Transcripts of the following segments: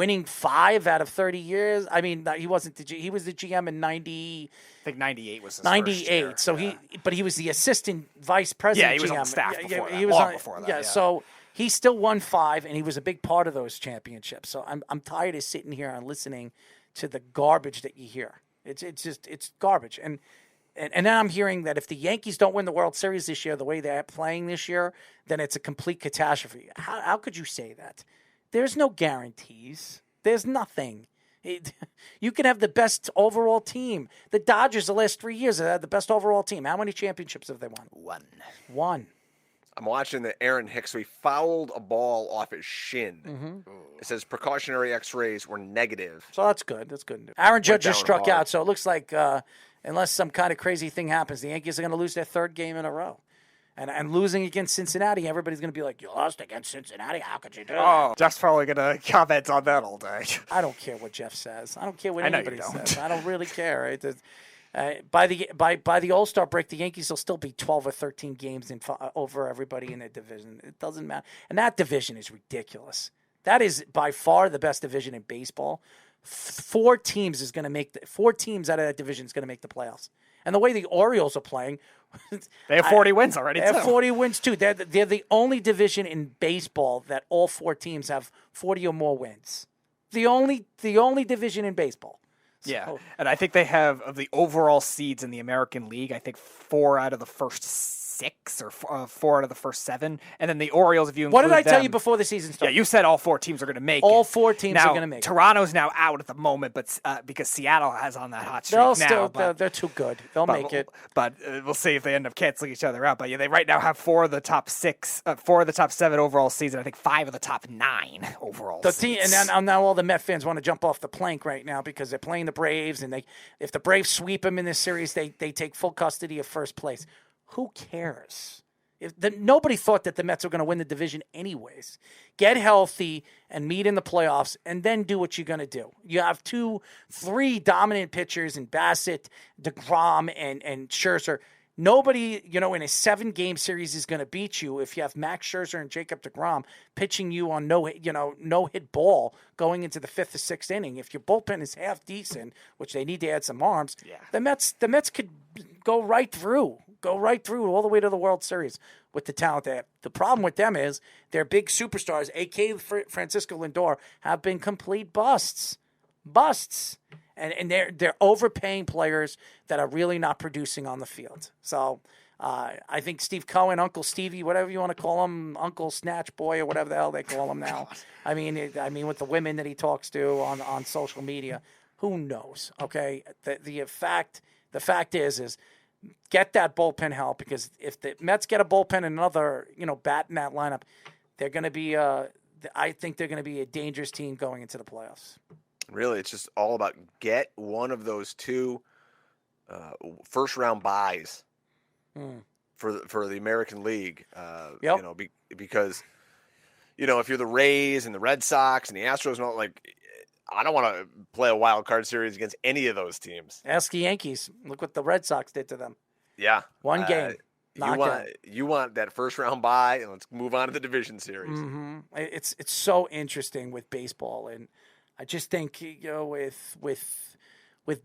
winning 5 out of 30 years. I mean, he wasn't he was the GM in 90. I think 98 was his 98. first year. So but he was the assistant vice president. Yeah, he was GM. on the staff before that. He was long before that. Yeah, so he still won 5, and he was a big part of those championships. So I'm tired of sitting here and listening to the garbage that you hear. It's garbage. And then I'm hearing that if the Yankees don't win the World Series this year the way they're playing this year, then it's a complete catastrophe. How could you say that? There's no guarantees. There's nothing. You can have the best overall team. The Dodgers the last 3 years have had the best overall team. How many championships have they won? One. I'm watching the Aaron Hicks. So he fouled a ball off his shin. Mm-hmm. It says precautionary X-rays were negative. So that's good. That's good. Aaron Judge just struck hard. out, so it looks like unless some kind of crazy thing happens, the Yankees are going to lose their 3rd game in a row. And losing against Cincinnati, everybody's going to be like, you lost against Cincinnati? How could you do that? Oh, Jeff's probably going to comment on that all day. I don't care what Jeff says. I don't care what anybody don't. says. I don't really care. By the All-Star break, the Yankees will still be 12 or 13 games over everybody in their division. It doesn't matter. And that division is ridiculous. That is by far the best division in baseball. 4 teams out of that division is going to make the playoffs. And the way the Orioles are playing, they have 40 wins already. They have 40 wins too. They're the only division in baseball that all 4 teams have 40 or more wins. The only division in baseball. Yeah, and I think they have, of the overall seeds in the American League, I think 4 out of the first 6 or 4 out of the first 7. And then the Orioles, if you include What did I tell them- you before the season started? Yeah, you said all 4 teams are going to make it. All 4 teams are going to make it. Toronto's now out at the moment, but because Seattle has on that hot streak They're too good. They'll make it. But we'll see if they end up canceling each other out. But yeah, they right now have 4 of the top 7 overall seeds, and I think 5 of the top 9 overall seeds. And now all the Met fans want to jump off the plank right now because they're playing the Braves, and if the Braves sweep them in this series, they take full custody of first place. Who cares? Nobody thought that the Mets were going to win the division anyways. Get healthy and meet in the playoffs, and then do what you're going to do. You have 3 dominant pitchers in Bassett, DeGrom, and Scherzer. Nobody, in a 7-game series is going to beat you if you have Max Scherzer and Jacob DeGrom pitching you on no-hit ball going into the 5th or 6th inning. If your bullpen is half decent, which they need to add some arms, the Mets could go right through all the way to the World Series with the talent they have. The problem with them is their big superstars, a.k.a. Francisco Lindor, have been complete busts. And they're overpaying players that are really not producing on the field. So I think Steve Cohen, Uncle Stevie, whatever you want to call him, Uncle Snatch Boy or whatever the hell they call him now. I mean, with the women that he talks to on social media, who knows? Okay, the fact is get that bullpen help, because if the Mets get a bullpen and another bat in that lineup, they're going to be I think they're going to be a dangerous team going into the playoffs. Really, it's just all about get one of those 2 first-round buys for the American League. Because if you're the Rays and the Red Sox and the Astros, I don't want to play a wild card series against any of those teams. Ask the Yankees. Look what the Red Sox did to them. Yeah, 1 game. You want that first-round bye, and let's move on to the division series. Mm-hmm. It's so interesting with baseball, and I just think with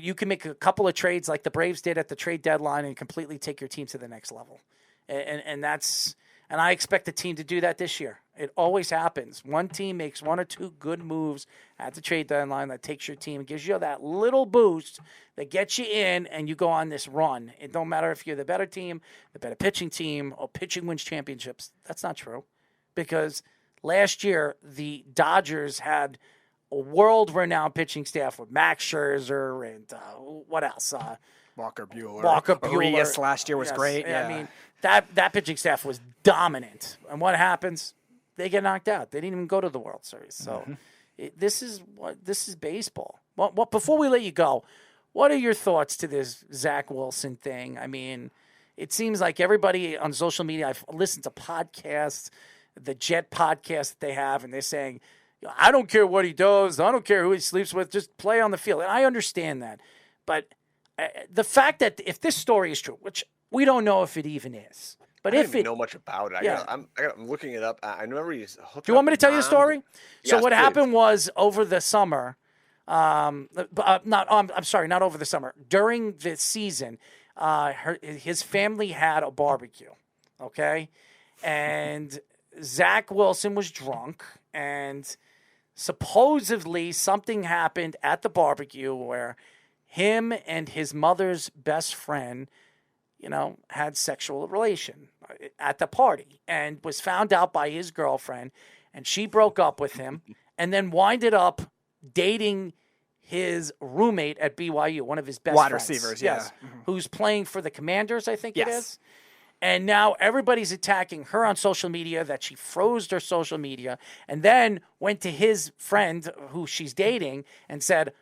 you can make a couple of trades like the Braves did at the trade deadline and completely take your team to the next level, and I expect the team to do that this year. It always happens. One team makes 1 or 2 good moves at the trade deadline that takes your team and gives you that little boost that gets you in, and you go on this run. It don't matter if you're the better team, the better pitching team, or pitching wins championships. That's not true, because last year the Dodgers had a world-renowned pitching staff with Max Scherzer and what else? Walker Buehler. Urias last year was great. Yeah. I mean, that pitching staff was dominant. And what happens? They get knocked out. They didn't even go to the World Series. So this is baseball. Well, before we let you go, what are your thoughts to this Zach Wilson thing? I mean, it seems like everybody on social media, I've listened to podcasts, the Jet podcast that they have, and they're saying, I don't care what he does. I don't care who he sleeps with. Just play on the field. And I understand that. But the fact that if this story is true, which we don't know if it even is, But I if don't even it know much about it. I'm looking it up. I remember he's hooked. Do you want me to tell you the story? So Yes, what please. happened was over the summer, I'm sorry, not over the summer. During the season, his family had a barbecue, okay? And Zach Wilson was drunk, and supposedly something happened at the barbecue where him and his mother's best friend, had sexual relation at the party and was found out by his girlfriend, and she broke up with him and then winded up dating his roommate at BYU, one of his best wide friends. receivers, yes, who's playing for the Commanders, I think it Yes. is. And now everybody's attacking her on social media that she froze her social media and then went to his friend who she's dating and said,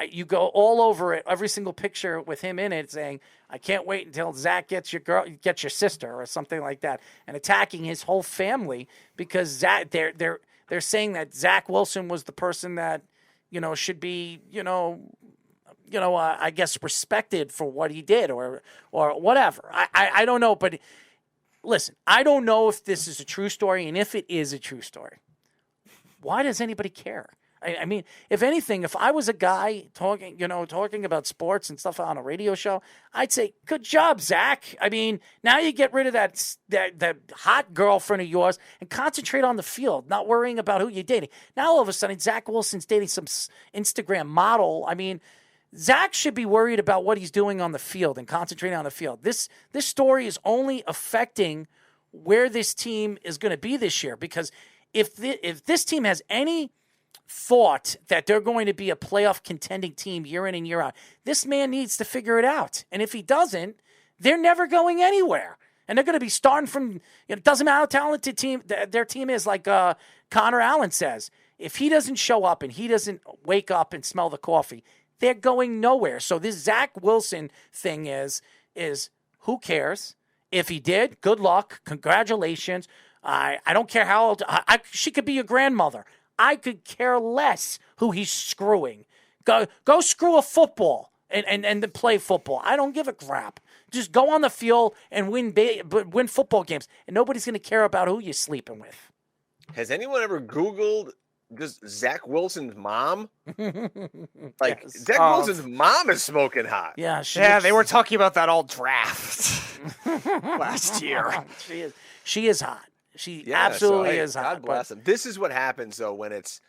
you go all over it, every single picture with him in it, saying, I can't wait until Zach gets your sister or something like that, and attacking his whole family because Zach, they're saying that Zach Wilson was the person that, should be, I guess respected for what he did or whatever. I don't know, but listen, I don't know if this is a true story, and if it is a true story, why does anybody care? I mean, if anything, if I was a guy talking about sports and stuff on a radio show, I'd say, good job, Zach. I mean, now you get rid of that hot girlfriend of yours and concentrate on the field, not worrying about who you're dating. Now, all of a sudden, Zach Wilson's dating some Instagram model. I mean, Zach should be worried about what he's doing on the field and concentrating on the field. This story is only affecting where this team is going to be this year, because if this team has any thought that they're going to be a playoff contending team year in and year out, this man needs to figure it out. And if he doesn't, they're never going anywhere. And they're going to be starting from, it doesn't matter how talented their team is, like Connor Allen says. If he doesn't show up and he doesn't wake up and smell the coffee, they're going nowhere. So this Zach Wilson thing is who cares? If he did, good luck. Congratulations. I don't care how old. She could be your grandmother. I could care less who he's screwing. Go screw a football and then play football. I don't give a crap. Just go on the field and win football games, and nobody's going to care about who you're sleeping with. Has anyone ever Googled just Zach Wilson's mom? Like, yes. Zach Wilson's mom is smoking hot. Yeah, they were talking about that all draft last year. She is hot. She absolutely is hot. God bless him. This is what happens, though, when it's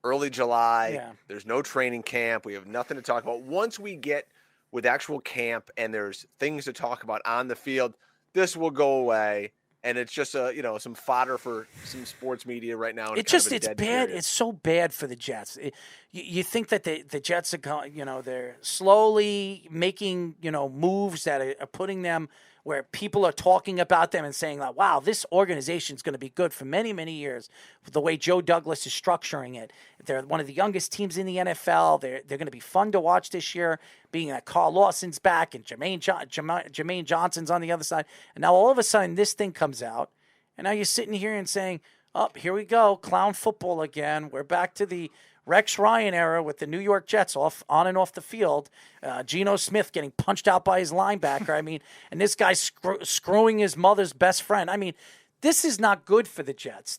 early July. Yeah. There's no training camp. We have nothing to talk about. Once we get with actual camp and there's things to talk about on the field, this will go away. And it's just some fodder for some sports media right now. It's bad. Period. It's so bad for the Jets. You think that the Jets are going, they're slowly making, moves that are putting them where people are talking about them and saying, like, wow, this organization is going to be good for many, many years. The way Joe Douglas is structuring it. They're one of the youngest teams in the NFL. They're going to be fun to watch this year, being that Carl Lawson's back and Jermaine Johnson's on the other side. And now all of a sudden this thing comes out, and now you're sitting here and saying, oh, here we go, clown football again. We're back to the Rex Ryan era with the New York Jets on and off the field. Geno Smith getting punched out by his linebacker. I mean, and this guy screwing his mother's best friend. I mean, this is not good for the Jets.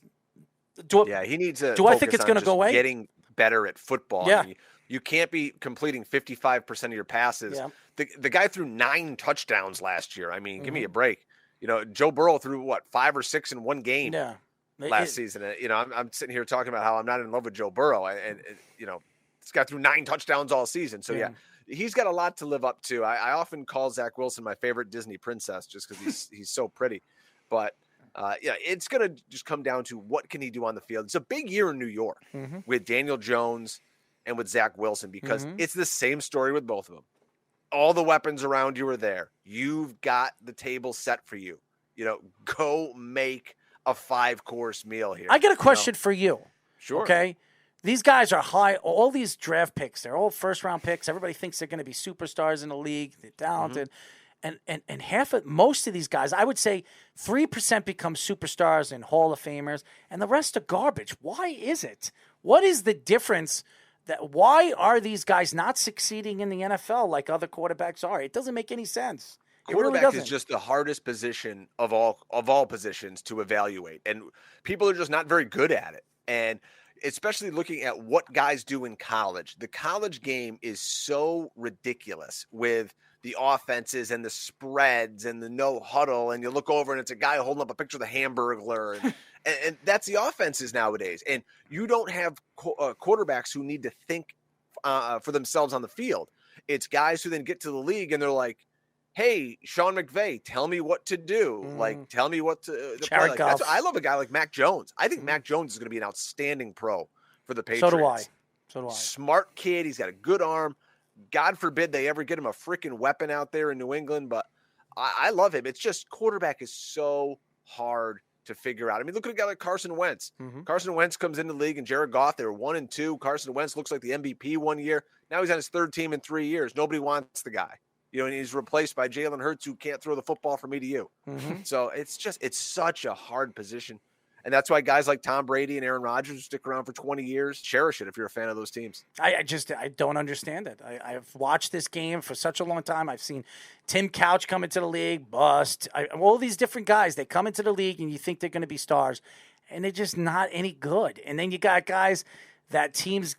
He needs to. Do I think it's going to go away? Getting better at football. Yeah. I mean, you can't be completing 55% of your passes. Yeah. The guy threw 9 touchdowns last year. I mean, give me a break. Joe Burrow threw 5 or 6 in one game. Yeah. Last season, I'm sitting here talking about how I'm not in love with Joe Burrow, and this guy threw 9 touchdowns all season. So he's got a lot to live up to. I often call Zach Wilson my favorite Disney princess just because he's so pretty. But it's gonna just come down to what can he do on the field. It's a big year in New York with Daniel Jones and with Zach Wilson because it's the same story with both of them. All the weapons around you are there. You've got the table set for you. Go make a 5-course meal here. I got a question for you. Sure. Okay. These guys are high. All these draft picks, they're all first-round picks. Everybody thinks they're going to be superstars in the league. They're talented. And most of these guys, I would say 3% become superstars and Hall of Famers, and the rest are garbage. Why is it? What is the difference? Why are these guys not succeeding in the NFL like other quarterbacks are? It doesn't make any sense. quarterback is just the hardest position of all positions to evaluate, and people are just not very good at it. And especially looking at what guys do in college, the college game is so ridiculous with the offenses and the spreads and the no huddle, and you look over and it's a guy holding up a picture of the Hamburglar, and that's the offenses nowadays. And you don't have quarterbacks who need to think for themselves on the field. It's guys who then get to the league and they're like, hey, Sean McVay, tell me what to do. Like, tell me what to play. Like, I love a guy like Mac Jones. I think Mac Jones is going to be an outstanding pro for the Patriots. So do I. Smart kid. He's got a good arm. God forbid they ever get him a freaking weapon out there in New England, but I love him. It's just quarterback is so hard to figure out. I mean, look at a guy like Carson Wentz. Carson Wentz comes into the league, and Jared Goff, they were 1-2. Carson Wentz looks like the MVP one year. Now he's on his third team in 3 years. Nobody wants the guy. And he's replaced by Jalen Hurts, who can't throw the football from me to you. So it's such a hard position. And that's why guys like Tom Brady and Aaron Rodgers stick around for 20 years. Cherish it if you're a fan of those teams. I don't understand it. I've watched this game for such a long time. I've seen Tim Couch come into the league, bust. All these different guys, they come into the league and you think they're going to be stars, and they're just not any good. And then you got guys that teams,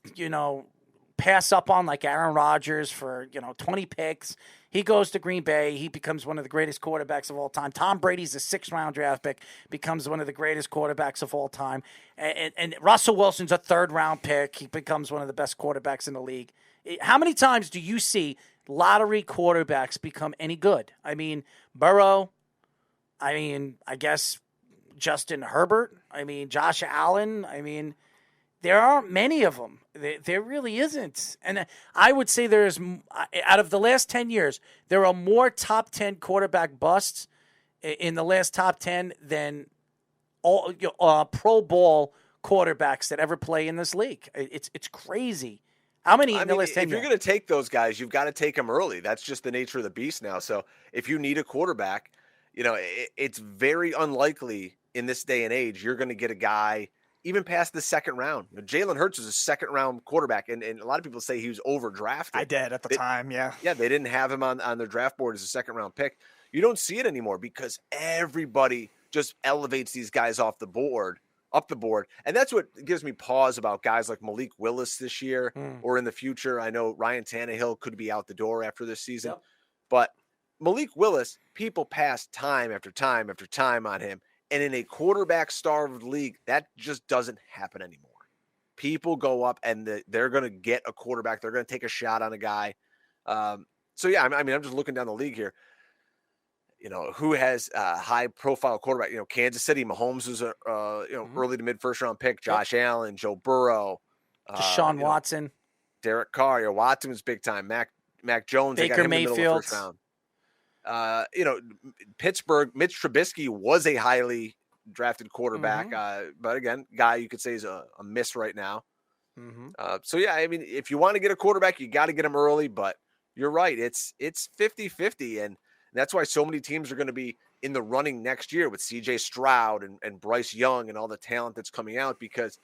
pass up on, like Aaron Rodgers for, 20 picks. He goes to Green Bay. He becomes one of the greatest quarterbacks of all time. Tom Brady's a 6th-round draft pick, becomes one of the greatest quarterbacks of all time. And Russell Wilson's a 3rd-round pick. He becomes one of the best quarterbacks in the league. How many times do you see lottery quarterbacks become any good? I mean, Burrow. I mean, I guess Justin Herbert. I mean, Josh Allen. I mean, there aren't many of them. There really isn't. And I would say there's, out of the last 10 years, there are more top 10 quarterback busts in the last top 10 than all Pro Bowl quarterbacks that ever play in this league. It's crazy. How many in the last 10 years? If you're going to take those guys, you've got to take them early. That's just the nature of the beast now. So if you need a quarterback, it's very unlikely in this day and age you're going to get a guy even past the 2nd round. Jalen Hurts is a 2nd-round quarterback, and a lot of people say he was overdrafted. I did at the time, yeah. Yeah, they didn't have him on their draft board as a 2nd-round pick. You don't see it anymore because everybody just elevates these guys up the board. And that's what gives me pause about guys like Malik Willis this year or in the future. I know Ryan Tannehill could be out the door after this season. Yep. But Malik Willis, people pass time after time after time on him. And in a quarterback-starved league, that just doesn't happen anymore. People go up, and they're going to get a quarterback. They're going to take a shot on a guy. I'm just looking down the league here. Who has a high-profile quarterback? Kansas City, Mahomes was early to mid-first-round pick. Josh Allen, Joe Burrow. Deshaun Watson. Derek Carr. Watson was big time. Mac Jones. Baker Mayfield. In the middle of the first round. Pittsburgh, Mitch Trubisky was a highly drafted quarterback, but again, guy you could say is a miss right now. If you want to get a quarterback, you got to get him early, but you're right. It's 50-50, and that's why so many teams are going to be in the running next year with CJ Stroud and Bryce Young and all the talent that's coming out, because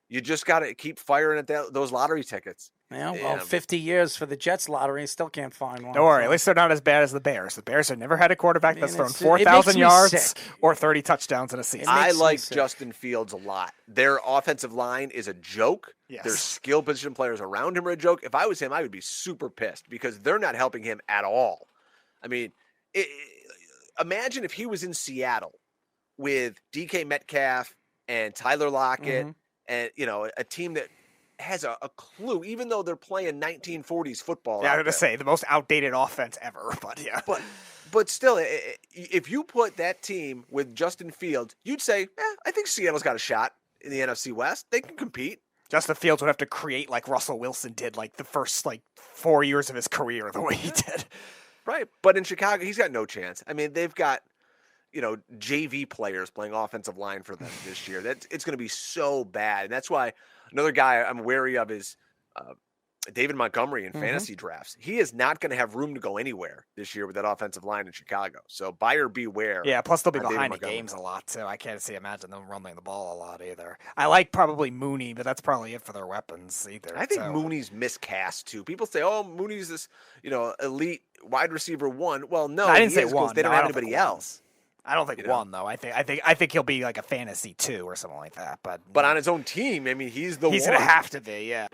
you just got to keep firing at those lottery tickets. Well, 50 years for the Jets lottery, still can't find one. Don't worry, at least they're not as bad as the Bears. The Bears have never had a quarterback that's thrown 4,000 yards or 30 touchdowns in a season. I like Justin Fields a lot. Their offensive line is a joke. Yes. Their skill position players around him are a joke. If I was him, I would be super pissed because they're not helping him at all. I mean, imagine if he was in Seattle with DK Metcalf and Tyler Lockett and, a team that has a clue, even though they're playing 1940s football. Yeah, I was going to say, the most outdated offense ever, but yeah. But still, if you put that team with Justin Fields, you'd say, I think Seattle's got a shot in the NFC West. They can compete. Justin Fields would have to create like Russell Wilson did, like the first 4 years of his career, the way he did. Right, but in Chicago, he's got no chance. I mean, they've got, JV players playing offensive line for them this year. It's going to be so bad, and that's why another guy I'm wary of is David Montgomery in fantasy drafts. He is not going to have room to go anywhere this year with that offensive line in Chicago. So buyer beware. Yeah, plus they'll be behind the games a lot too. I can't imagine them running the ball a lot either. I like probably Mooney, but that's probably it for their weapons either. I think Mooney's miscast too. People say, "Oh, Mooney's this, elite wide receiver 1." Well, no, I didn't say one. They don't have anybody else. I don't think one though. I think he'll be like a fantasy 2 or something like that. But on his own team, I mean, he's gonna have to be. Yeah.